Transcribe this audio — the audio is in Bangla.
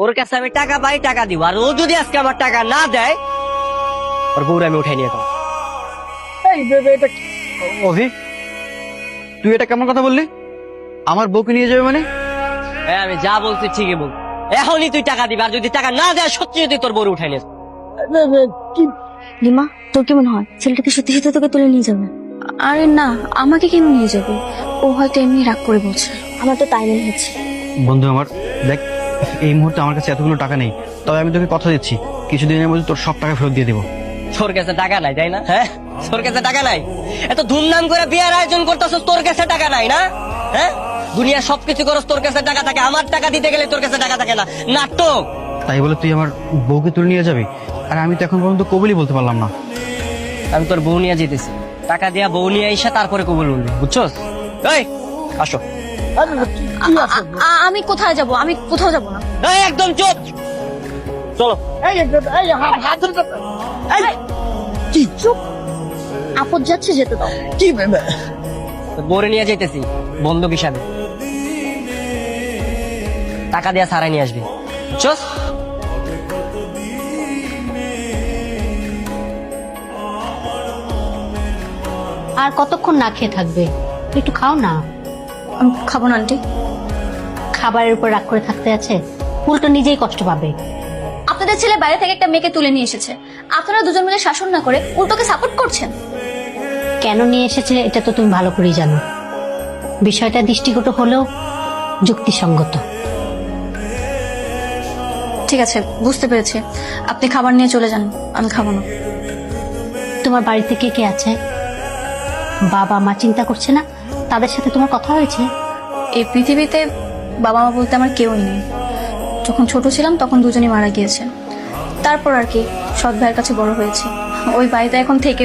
ওর কাছে আমি টাকা পাই, টাকা দিব। আর ও যদি আজকে আমার টাকা না দেয়, ওর বউরে আমি উঠাই নিয়ে যাবো। অভি, তুই এটা কেমন কথা বললি? আমার বউকে নিয়ে যাবে মানে? হ্যাঁ, আমি যা বলছি ঠিকই বল। এখনই তুই টাকা দিবি, আর যদি টাকা না দেয় সত্যি যদি তোর বউরে উঠাই নিয়ে যাবো। লিমা, তোর কি মনে হয় ছেলেটাকে সত্যি সত্যি তোকে তুলে নিয়ে যাবে? আরে না, আমাকে কেন নিয়ে যাবে? ও হয়তো এমনি রাগ করে বলছে। আমার তো তাই মনে হচ্ছে। বন্ধু আমার, দেখ, এই মুহূর্তে আমার কাছে এতগুলো টাকা নেই, তবে আমি তোকে কথা দিচ্ছি কিছুদিনের মধ্যে তোর সব টাকা ফেরত দিয়ে দেবো। তোর কাছে টাকা নাই, তাই না? হ্যাঁ, তোর কাছে টাকা নাই? এত ধুমধাম করে বিয়ের আয়োজন করতেছ, তোর কাছে টাকা নাই না? হ্যাঁ, দুনিয়া সবকিছু করস, তোর কাছে টাকা থাকে। আমার টাকা দিতে গেলে তোর কাছে টাকা থাকে না। নাটক। তাই বলে তুই আমার বউকে তুলে নিয়ে যাবি? আর আমি তো এখন পর্যন্ত কবুলই বলতে পারলাম না। আমি তোর বউ নিয়ে যেতেছি, টাকা দিয়া বউ নিয়ে এসে তারপরে কবুল বলবি, বুঝছস? এই আসো। আমি কোথায় যাব? আমি কোথাও যাব না। এই একদম চুপ, চলো। কি চুপ? আপদ যাচ্ছে, যেতে দাও। কি বউরে নিয়ে যেতেছি বন্ধক হিসাবে, টাকা দিয়া সারাই নিয়ে আসবি, বুঝছস? আর কতক্ষণ না খেয়ে থাকবে? একটু খাও না। আমি খাবো না আন্টি। খাবারের উপর রাগ করে থাকতে আছে, উল্টো নিজেই কষ্ট পাবে। আপনাদের ছেলে বাইরে থেকে একটা মেয়েকে তুলে নিয়ে এসেছে, আপনারা দুজন মিলে শাসন না করে উল্টোকে সাপোর্ট করছেন। কেন নিয়ে এসেছে এটা তো তুমি ভালো করেই জানো। বিষয়টা দৃষ্টিগত হলেও যুক্তিসঙ্গত। ঠিক আছে, বুঝতে পেরেছি। আপনি খাবার নিয়ে চলে যান, আমি খাবো না। তোমার বাড়িতে কে কে আছে? বাবা মা চিন্তা করছে না? তাদের সাথে তোমার কথা হয়েছে? এই পৃথিবীতে বাবা মা বলতে আমার কেউই নেই। যখন ছোট ছিলাম তখন দুজনই মারা গিয়েছে। তারপর আর কি, সৎ ভাইয়ের কাছে বড় হয়েছে। ওই বাড়িতে এখন থেকে